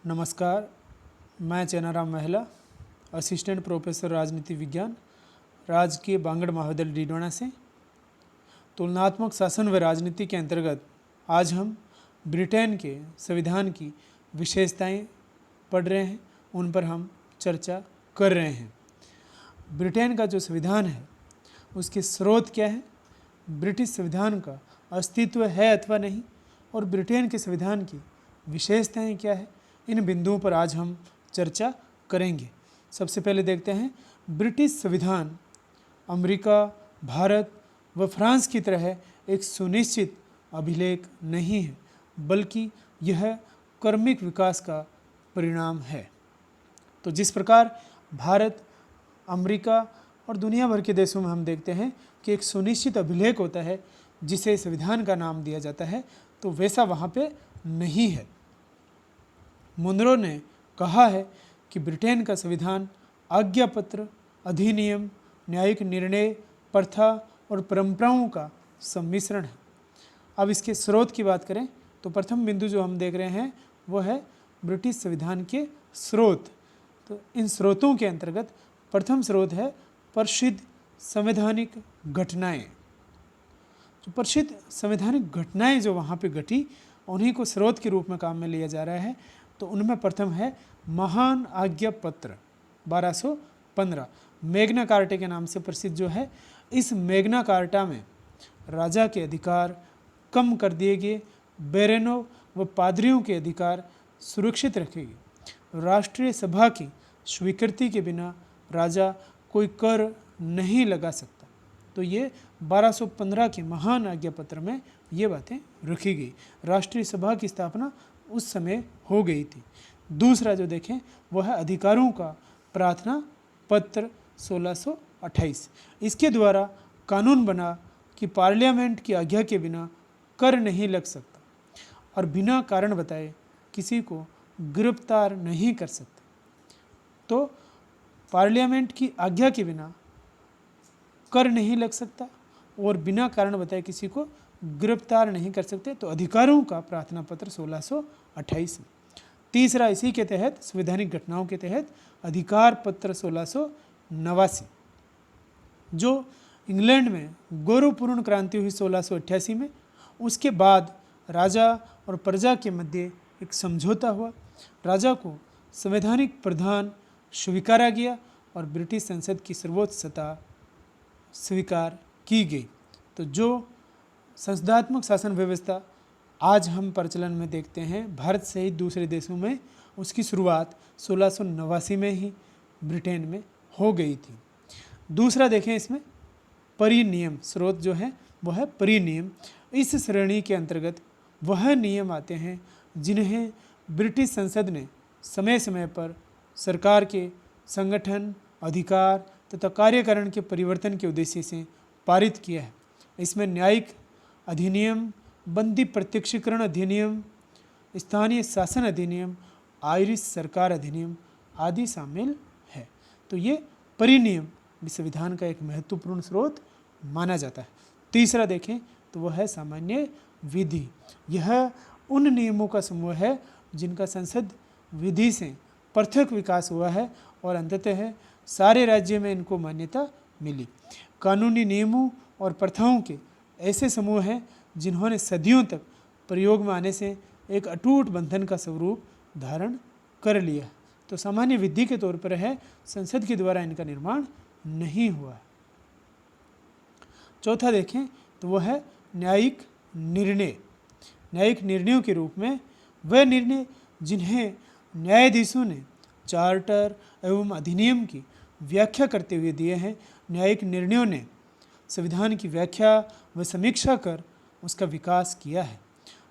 नमस्कार, मैं चेनाराम महिला, असिस्टेंट प्रोफेसर राजनीति विज्ञान, राजकीय बांगड़ महाविद्यालय डीडवाना से। तुलनात्मक शासन व राजनीति के अंतर्गत आज हम ब्रिटेन के संविधान की विशेषताएं पढ़ रहे हैं, उन पर हम चर्चा कर रहे हैं। ब्रिटेन का जो संविधान है उसके स्रोत क्या है, ब्रिटिश संविधान का अस्तित्व है अथवा नहीं, और ब्रिटेन के संविधान की विशेषताएं क्या है, इन बिंदुओं पर आज हम चर्चा करेंगे। सबसे पहले देखते हैं, ब्रिटिश संविधान अमेरिका, भारत व फ्रांस की तरह एक सुनिश्चित अभिलेख नहीं है, बल्कि यह क्रमिक विकास का परिणाम है। तो जिस प्रकार भारत, अमेरिका और दुनिया भर के देशों में हम देखते हैं कि एक सुनिश्चित अभिलेख होता है जिसे संविधान का नाम दिया जाता है, तो वैसा वहाँ पे नहीं है। मुनरो ने कहा है कि ब्रिटेन का संविधान आज्ञा पत्र, अधिनियम, न्यायिक निर्णय, प्रथा और परंपराओं का सम्मिश्रण है। अब इसके स्रोत की बात करें तो प्रथम बिंदु जो हम देख रहे हैं वो है ब्रिटिश संविधान के स्रोत। तो इन स्रोतों के अंतर्गत प्रथम स्रोत है प्रसिद्ध संवैधानिक घटनाएं। जो प्रसिद्ध संवैधानिक घटनाएं जो वहाँ पे घटी, उन्हीं को स्रोत के रूप में काम में लिया जा रहा है। तो उनमें प्रथम है महान आज्ञा पत्र 1215, मैग्ना कार्टा के नाम से प्रसिद्ध जो है। इस मैग्ना कार्टा में राजा के अधिकार कम कर दिए गए, बेरेनों व पादरियों के अधिकार सुरक्षित रखे गए। राष्ट्रीय सभा की स्वीकृति के बिना राजा कोई कर नहीं लगा सकता। तो ये 1215 के महान आज्ञा पत्र में ये बातें रखी गई। राष्ट्रीय सभा की स्थापना उस समय हो गई थी। दूसरा जो देखें वह है अधिकारों का प्रार्थना पत्र 1628। इसके द्वारा कानून बना कि पार्लियामेंट की आज्ञा के बिना कर नहीं लग सकता और बिना कारण बताए किसी को गिरफ्तार नहीं कर सकते। तो पार्लियामेंट की आज्ञा के बिना कर नहीं लग सकता और बिना कारण बताए किसी को गिरफ्तार नहीं कर सकते। तो अधिकारों का प्रार्थना पत्र 1628 में। तीसरा इसी के तहत संवैधानिक घटनाओं के तहत अधिकार पत्र 1689, जो इंग्लैंड में गौरवपूर्ण क्रांति हुई 1688 में। उसके बाद राजा और प्रजा के मध्य एक समझौता हुआ, राजा को संवैधानिक प्रधान स्वीकारा गया और ब्रिटिश संसद की सर्वोच्च सत्ता स्वीकार की गई। तो जो संसदात्मक शासन व्यवस्था आज हम प्रचलन में देखते हैं भारत सहित दूसरे देशों में, उसकी शुरुआत 1689 में ही ब्रिटेन में हो गई थी। दूसरा देखें इसमें परिनियम, स्रोत जो है वह है परिनियम। इस श्रेणी के अंतर्गत वह नियम आते हैं जिन्हें ब्रिटिश संसद ने समय समय पर सरकार के संगठन, अधिकार तथा कार्यकरण के परिवर्तन के उद्देश्य से पारित किया है। इसमें न्यायिक अधिनियम, बंदी प्रत्यक्षीकरण अधिनियम, स्थानीय शासन अधिनियम, आयरिश सरकार अधिनियम आदि शामिल है। तो ये परिनियम भी संविधान का एक महत्वपूर्ण स्रोत माना जाता है। तीसरा देखें तो वह है सामान्य विधि। यह उन नियमों का समूह है जिनका संसद विधि से पृथक विकास हुआ है और अंततः सारे राज्य में इनको मान्यता मिली। कानूनी नियमों और प्रथाओं के ऐसे समूह हैं जिन्होंने सदियों तक प्रयोग में आने से एक अटूट बंधन का स्वरूप धारण कर लिया है। तो सामान्य विधि के तौर पर है, संसद के द्वारा इनका निर्माण नहीं हुआ है। चौथा देखें तो वह है न्यायिक निर्णय। न्यायिक निर्णयों के रूप में वह निर्णय जिन्हें न्यायाधीशों ने चार्टर एवं अधिनियम की व्याख्या करते हुए दिए हैं। न्यायिक निर्णयों ने संविधान की व्याख्या व समीक्षा कर उसका विकास किया है।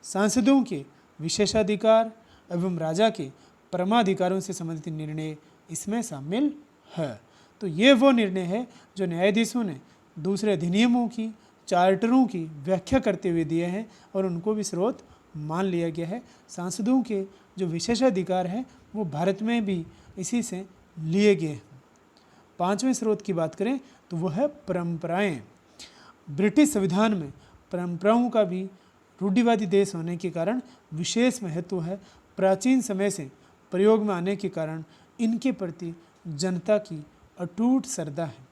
सांसदों के विशेषाधिकार एवं राजा के परमाधिकारों से संबंधित निर्णय इसमें शामिल है। तो ये वो निर्णय है जो न्यायाधीशों ने दूसरे अधिनियमों की, चार्टरों की व्याख्या करते हुए दिए हैं और उनको भी स्रोत मान लिया गया है। सांसदों के जो विशेषाधिकार हैं वो भारत में भी इसी से लिए गए हैं। पांचवें स्रोत की बात करें तो वह है परंपराएं। ब्रिटिश संविधान में परंपराओं का भी रूढ़िवादी देश होने के कारण विशेष महत्व है। प्राचीन समय से प्रयोग में आने के कारण इनके प्रति जनता की अटूट श्रद्धा है।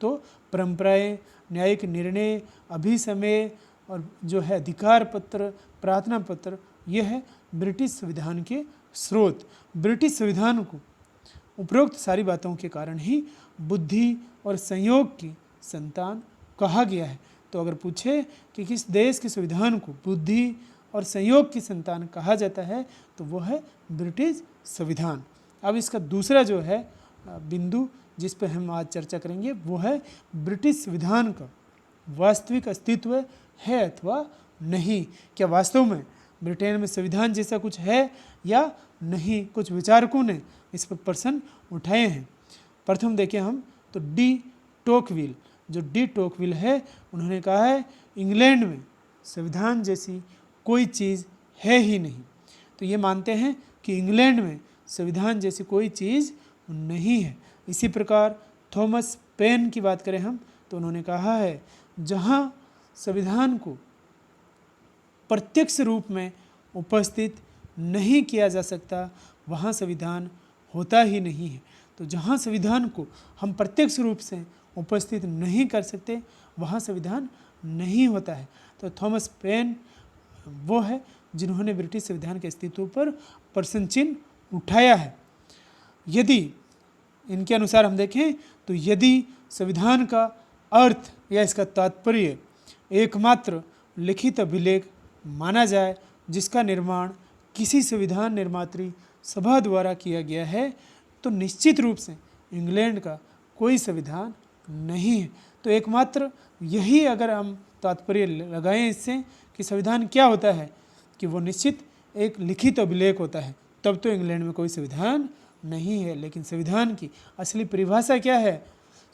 तो परंपराएं, न्यायिक निर्णय, अभिसमय और जो है अधिकार पत्र, प्रार्थना पत्र, यह है ब्रिटिश संविधान के स्रोत। ब्रिटिश संविधान को उपरोक्त सारी बातों के कारण ही बुद्धि और संयोग की संतान कहा गया है। तो अगर पूछे कि किस देश के संविधान को बुद्धि और संयोग की संतान कहा जाता है तो वह है ब्रिटिश संविधान। अब इसका दूसरा जो है बिंदु जिस पर हम आज चर्चा करेंगे वो है ब्रिटिश संविधान का वास्तविक अस्तित्व है अथवा नहीं। क्या वास्तव में ब्रिटेन में संविधान जैसा कुछ है या नहीं? कुछ विचारकों ने इस पर प्रश्न उठाए हैं। प्रथम देखें हम तो डी टोकविल, जो डी टोकविल है, उन्होंने कहा है इंग्लैंड में संविधान जैसी कोई चीज़ है ही नहीं। तो ये मानते हैं कि इंग्लैंड में संविधान जैसी कोई चीज़ नहीं है। इसी प्रकार थॉमस पेन की बात करें हम तो उन्होंने कहा है जहाँ संविधान को प्रत्यक्ष रूप में उपस्थित नहीं किया जा सकता वहाँ संविधान होता ही नहीं है। तो जहाँ संविधान को हम प्रत्यक्ष रूप से उपस्थित नहीं कर सकते वहाँ संविधान नहीं होता है। तो थॉमस पेन वो है जिन्होंने ब्रिटिश संविधान के अस्तित्व पर प्रश्न चिन्ह उठाया है। यदि इनके अनुसार हम देखें तो यदि संविधान का अर्थ या इसका तात्पर्य एकमात्र लिखित अभिलेख माना जाए जिसका निर्माण किसी संविधान निर्मात्री सभा द्वारा किया गया है तो निश्चित रूप से इंग्लैंड का कोई संविधान नहीं है। तो एकमात्र यही अगर हम तात्पर्य लगाएं इससे कि संविधान क्या होता है कि वो निश्चित एक लिखित अभिलेख होता है, तब तो इंग्लैंड में कोई संविधान नहीं है। लेकिन संविधान की असली परिभाषा क्या है,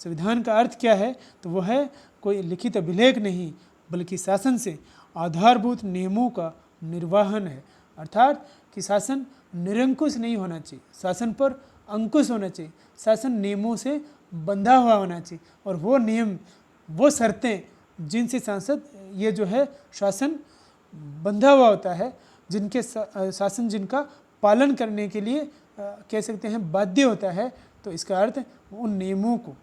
संविधान का अर्थ क्या है, तो वह है कोई लिखित अभिलेख नहीं बल्कि शासन से आधारभूत नियमों का निर्वहन है। अर्थात कि शासन निरंकुश नहीं होना चाहिए, शासन पर अंकुश होना चाहिए, शासन नियमों से बंधा हुआ होना चाहिए और वो नियम, वो शर्तें जिनसे सांसद ये जो है शासन बंधा हुआ होता है, जिनके शासन जिनका पालन करने के लिए कह सकते हैं बाध्य होता है, तो इसका अर्थ उन नियमों को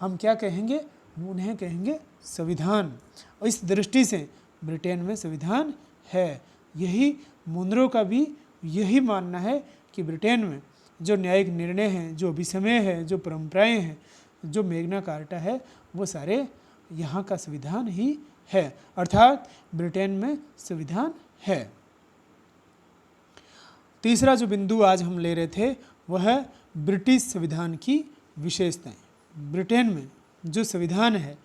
हम क्या कहेंगे, उन्हें कहेंगे संविधान। और इस दृष्टि से ब्रिटेन में संविधान है। यही मुनरो का भी यही मानना है कि ब्रिटेन में जो न्यायिक निर्णय हैं, जो अभिसमय है, जो परंपराएं हैं, जो मैग्ना कार्टा है, वो सारे यहाँ का संविधान ही है। अर्थात ब्रिटेन में संविधान है। तीसरा जो बिंदु आज हम ले रहे थे वह है ब्रिटिश संविधान की विशेषताएं। ब्रिटेन में जो संविधान है,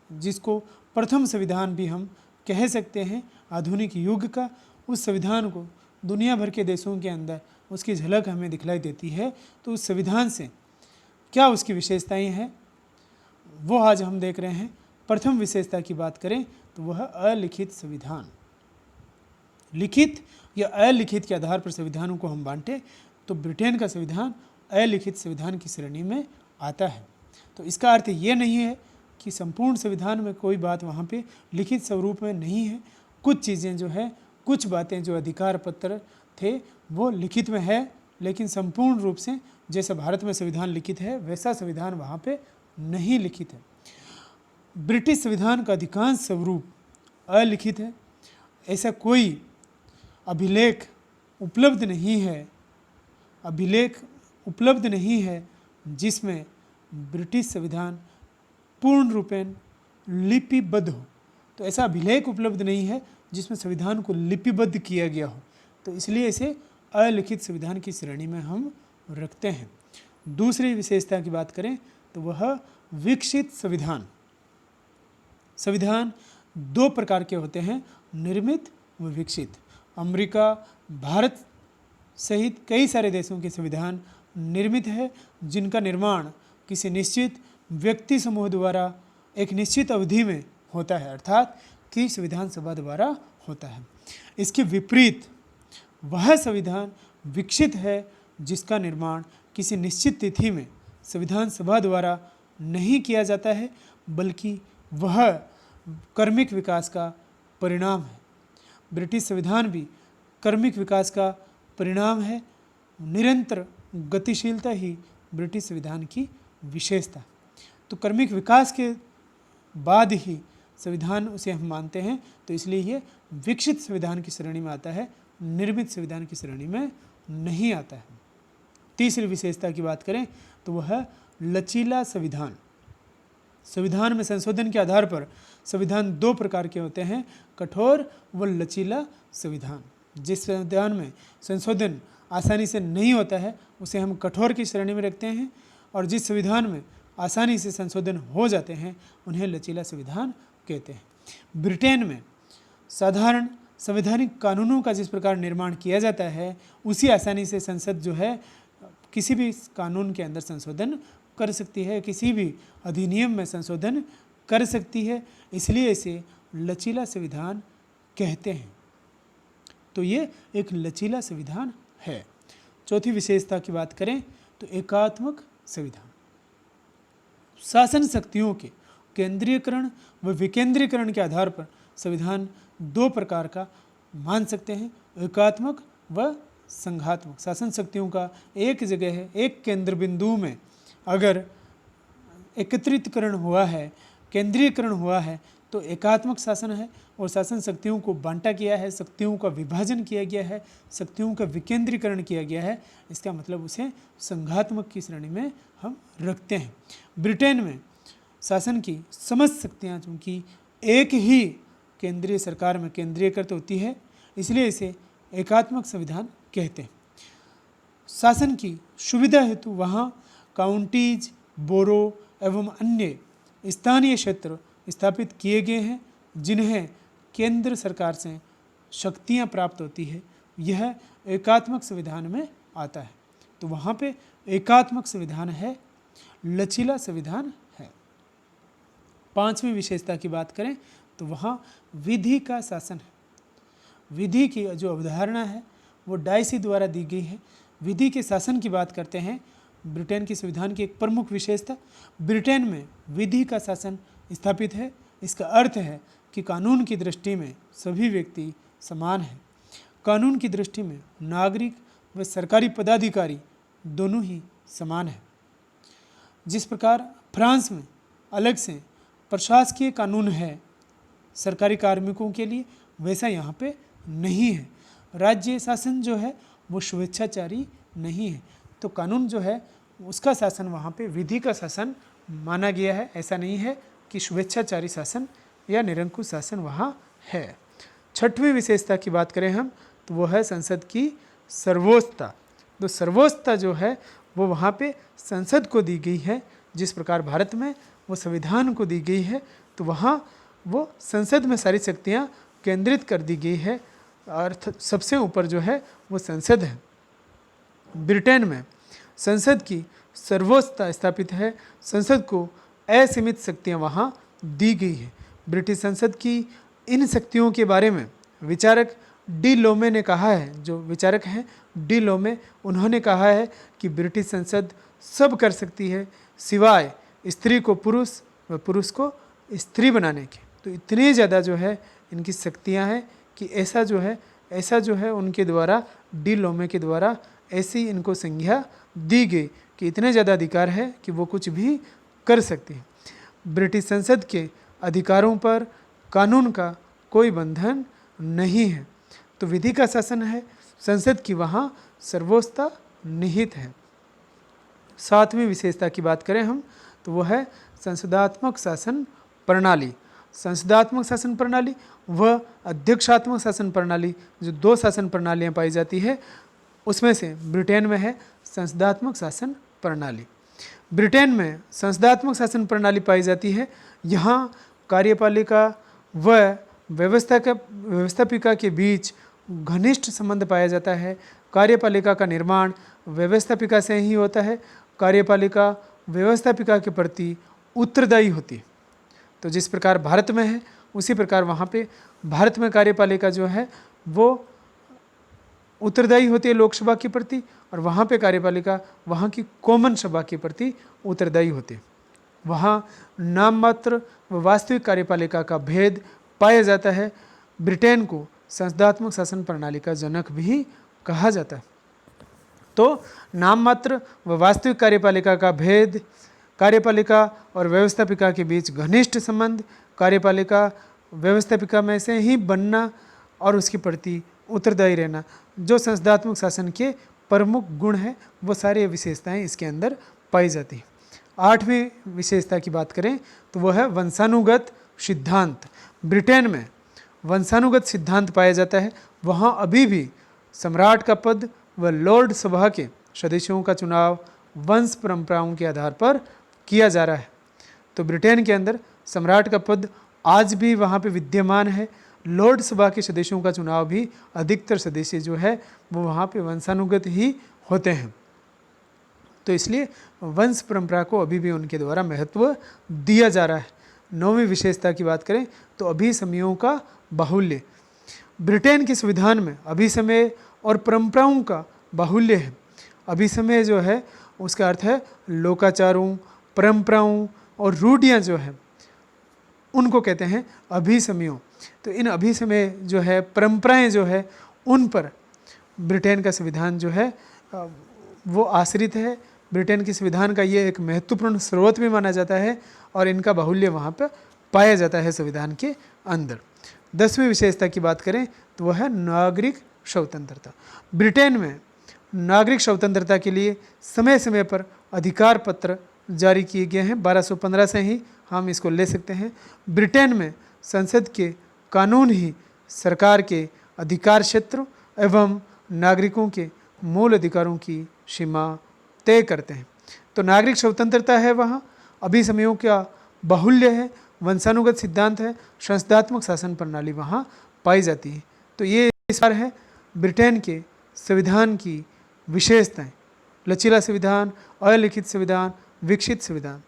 जिसको प्रथम संविधान भी हम कह सकते हैं आधुनिक युग का, उस संविधान को दुनिया भर के देशों के अंदर उसकी झलक हमें दिखलाई देती है। तो उस संविधान से क्या उसकी विशेषताएं हैं वो आज हम देख रहे हैं। प्रथम विशेषता की बात करें तो वह अलिखित संविधान। लिखित या अलिखित के आधार पर संविधानों को हम बांटे तो ब्रिटेन का संविधान अलिखित संविधान की श्रेणी में आता है। तो इसका अर्थ ये नहीं है कि संपूर्ण संविधान में कोई बात वहाँ पे लिखित स्वरूप में नहीं है। कुछ चीज़ें जो है, कुछ बातें जो अधिकार पत्र थे वो लिखित में है, लेकिन संपूर्ण रूप से जैसा भारत में संविधान लिखित है वैसा संविधान वहाँ पे नहीं लिखित है। ब्रिटिश संविधान का अधिकांश स्वरूप अलिखित है। ऐसा कोई अभिलेख उपलब्ध नहीं है, अभिलेख उपलब्ध नहीं है जिसमें ब्रिटिश संविधान पूर्ण रूपेण लिपिबद्ध हो। तो ऐसा अभिलेख उपलब्ध नहीं है जिसमें संविधान को लिपिबद्ध किया गया हो, तो इसलिए इसे अलिखित संविधान की श्रेणी में हम रखते हैं। दूसरी विशेषता की बात करें तो वह विकसित संविधान। संविधान दो प्रकार के होते हैं, निर्मित व विकसित। अमेरिका, भारत सहित कई सारे देशों के संविधान निर्मित है, जिनका निर्माण किसी निश्चित व्यक्ति समूह द्वारा एक निश्चित अवधि में होता है, अर्थात कि संविधान सभा द्वारा होता है। इसके विपरीत वह संविधान विकसित है जिसका निर्माण किसी निश्चित तिथि में संविधान सभा द्वारा नहीं किया जाता है, बल्कि वह कर्मिक विकास का परिणाम है। ब्रिटिश संविधान भी कर्मिक विकास का परिणाम है। निरंतर गतिशीलता ही ब्रिटिश संविधान की विशेषता। तो क्रमिक विकास के बाद ही संविधान उसे हम मानते हैं, तो इसलिए ये विकसित संविधान की श्रेणी में आता है, निर्मित संविधान की श्रेणी में नहीं आता है। तीसरी विशेषता की बात करें तो वह है लचीला संविधान। संविधान में संशोधन के आधार पर संविधान दो प्रकार के होते हैं, कठोर व लचीला संविधान। जिस संविधान में संशोधन आसानी से नहीं होता है उसे हम कठोर की श्रेणी में रखते हैं, और जिस संविधान में आसानी से संशोधन हो जाते हैं उन्हें लचीला संविधान कहते हैं। ब्रिटेन में साधारण संवैधानिक कानूनों का जिस प्रकार निर्माण किया जाता है उसी आसानी से संसद जो है किसी भी कानून के अंदर संशोधन कर सकती है, किसी भी अधिनियम में संशोधन कर सकती है, इसलिए इसे लचीला संविधान कहते हैं। तो ये एक लचीला संविधान है। चौथी विशेषता की बात करें तो एकात्मक संविधान। शासन शक्तियों के केंद्रीयकरण व विकेंद्रीकरण के आधार पर संविधान दो प्रकार का मान सकते हैं, एकात्मक व संघात्मक। शासन शक्तियों का एक जगह है, एक केंद्र बिंदु में अगर एकत्रितकरण हुआ है, केंद्रीयकरण हुआ है तो एकात्मक शासन है, और शासन शक्तियों को बांटा किया है, शक्तियों का विभाजन किया गया है, शक्तियों का विकेंद्रीकरण किया गया है, इसका मतलब उसे संघात्मक की श्रेणी में हम रखते हैं। ब्रिटेन में शासन की समस्त शक्तियाँ चूँकि एक ही केंद्रीय सरकार में केंद्रीयकृत होती है, इसलिए इसे एकात्मक संविधान कहते हैं। शासन की सुविधा हेतु वहाँ काउंटीज, बोरो एवं अन्य स्थानीय क्षेत्र स्थापित किए गए हैं जिन्हें केंद्र सरकार से शक्तियाँ प्राप्त होती है, यह एकात्मक संविधान में आता है। तो वहाँ पे एकात्मक संविधान है, लचीला संविधान है। पांचवी विशेषता की बात करें तो वहाँ विधि का शासन है। विधि की जो अवधारणा है वो डायसी द्वारा दी गई है। विधि के शासन की बात करते हैं, ब्रिटेन की संविधान की एक प्रमुख विशेषता, ब्रिटेन में विधि का शासन स्थापित है। इसका अर्थ है कि कानून की दृष्टि में सभी व्यक्ति समान हैं। कानून की दृष्टि में नागरिक व सरकारी पदाधिकारी दोनों ही समान हैं। जिस प्रकार फ्रांस में अलग से प्रशासकीय कानून है सरकारी कार्मिकों के लिए, वैसा यहाँ पे नहीं है। राज्य शासन जो है वो स्वेच्छाचारी नहीं है, तो कानून जो है उसका शासन वहाँ पे विधि का शासन माना गया है। ऐसा नहीं है कि स्वेच्छाचारी शासन या निरंकुश शासन वहाँ है। छठवीं विशेषता की बात करें हम तो वो है संसद की सर्वोच्चता। तो सर्वोच्चता जो है वो वहाँ पे संसद को दी गई है, जिस प्रकार भारत में वो संविधान को दी गई है, तो वहाँ वो संसद में सारी शक्तियाँ केंद्रित कर दी गई है और सबसे ऊपर जो है वो संसद है। ब्रिटेन में संसद की सर्वोच्चता स्थापित है, संसद को असीमित शक्तियाँ वहाँ दी गई है। ब्रिटिश संसद की इन शक्तियों के बारे में विचारक डी लोमे ने कहा है, जो विचारक हैं डी लोमे, उन्होंने कहा है कि ब्रिटिश संसद सब कर सकती है सिवाय स्त्री को पुरुष व पुरुष को स्त्री बनाने के। तो इतनी ज़्यादा जो है इनकी शक्तियां हैं कि ऐसा जो है उनके द्वारा डी लोमे के द्वारा ऐसी इनको संज्ञा दी गई कि इतने ज़्यादा अधिकार है कि वो कुछ भी कर सकती है। ब्रिटिश संसद के अधिकारों पर कानून का कोई बंधन नहीं है। तो विधि का शासन है, संसद की वहाँ सर्वोच्चता निहित है। सातवीं विशेषता की बात करें हम तो वो है संसदात्मक शासन प्रणाली। संसदात्मक शासन प्रणाली व अध्यक्षात्मक शासन प्रणाली, जो दो शासन प्रणालियाँ पाई जाती है, उसमें से ब्रिटेन में है संसदात्मक शासन प्रणाली। ब्रिटेन में संसदात्मक शासन प्रणाली पाई जाती है। यहाँ कार्यपालिका व व्यवस्थापिका के बीच घनिष्ठ संबंध पाया जाता है। कार्यपालिका का निर्माण व्यवस्थापिका से ही होता है। कार्यपालिका व्यवस्थापिका के प्रति उत्तरदायी होती है। तो जिस प्रकार भारत में है उसी प्रकार वहाँ पे भारत में कार्यपालिका जो है वो उत्तरदायी होती है लोकसभा के प्रति, और वहाँ पे कार्यपालिका वहाँ की कॉमन सभा के प्रति उत्तरदायी होती है। वहाँ नाम मात्र व वास्तविक कार्यपालिका का भेद पाया जाता है। ब्रिटेन को संसदात्मक शासन प्रणाली का जनक भी कहा जाता है। तो नाम मात्र व वास्तविक कार्यपालिका का भेद, कार्यपालिका और व्यवस्थापिका के बीच घनिष्ठ संबंध, कार्यपालिका व्यवस्थापिका में से ही बनना और उसके प्रति उत्तरदायी रहना, जो संस्थात्मक शासन के प्रमुख गुण हैं, वो सारी विशेषताएं इसके अंदर पाई जाती हैं। 8वीं विशेषता की बात करें तो वह है वंशानुगत सिद्धांत। ब्रिटेन में वंशानुगत सिद्धांत पाया जाता है। वहाँ अभी भी सम्राट का पद व लॉर्ड सभा के सदस्यों का चुनाव वंश परंपराओं के आधार पर किया जा रहा है। तो ब्रिटेन के अंदर सम्राट का पद आज भी वहाँ पे विद्यमान है। लॉर्ड सभा के सदस्यों का चुनाव भी अधिकतर सदस्य जो है वो वहाँ पे वंशानुगत ही होते हैं। तो इसलिए वंश परंपरा को अभी भी उनके द्वारा महत्व दिया जा रहा है। 9वीं विशेषता की बात करें तो अभिसमयों का बाहुल्य। ब्रिटेन के संविधान में अभिसमय और परंपराओं का बाहुल्य है। अभिसमय जो है उसका अर्थ है लोकाचारों, परंपराओं और रूढ़ियाँ जो है उनको कहते हैं अभिसमयों। तो इन अभिसमय जो है, परंपराएं जो है, उन पर ब्रिटेन का संविधान जो है वो आश्रित है। ब्रिटेन के संविधान का ये एक महत्वपूर्ण स्रोत भी माना जाता है और इनका बाहुल्य वहाँ पर पाया जाता है संविधान के अंदर। 10वीं विशेषता की बात करें तो वह है नागरिक स्वतंत्रता। ब्रिटेन में नागरिक स्वतंत्रता के लिए समय समय पर अधिकार पत्र जारी किए गए हैं। 1215 से ही हम इसको ले सकते हैं। ब्रिटेन में संसद के कानून ही सरकार के अधिकार क्षेत्र एवं नागरिकों के मूल अधिकारों की सीमा तय करते हैं। तो नागरिक स्वतंत्रता है वहाँ, अभिसमयों का बाहुल्य है, वंशानुगत सिद्धांत है, संस्थात्मक शासन प्रणाली वहाँ पाई जाती है। तो ये इस बार है ब्रिटेन के संविधान की विशेषताएं। लचीला संविधान, अलिखित संविधान, विकसित संविधान।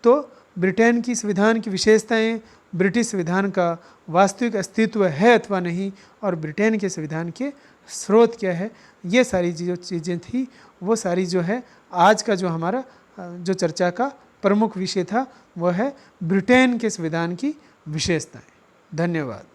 तो ब्रिटेन की संविधान की विशेषताएं, ब्रिटिश संविधान का वास्तविक अस्तित्व है अथवा नहीं, और ब्रिटेन के संविधान के स्रोत क्या है, ये सारी जो चीज़ें थी वो सारी जो है आज का जो हमारा जो चर्चा का प्रमुख विषय था वह है ब्रिटेन के संविधान की विशेषताएं। धन्यवाद।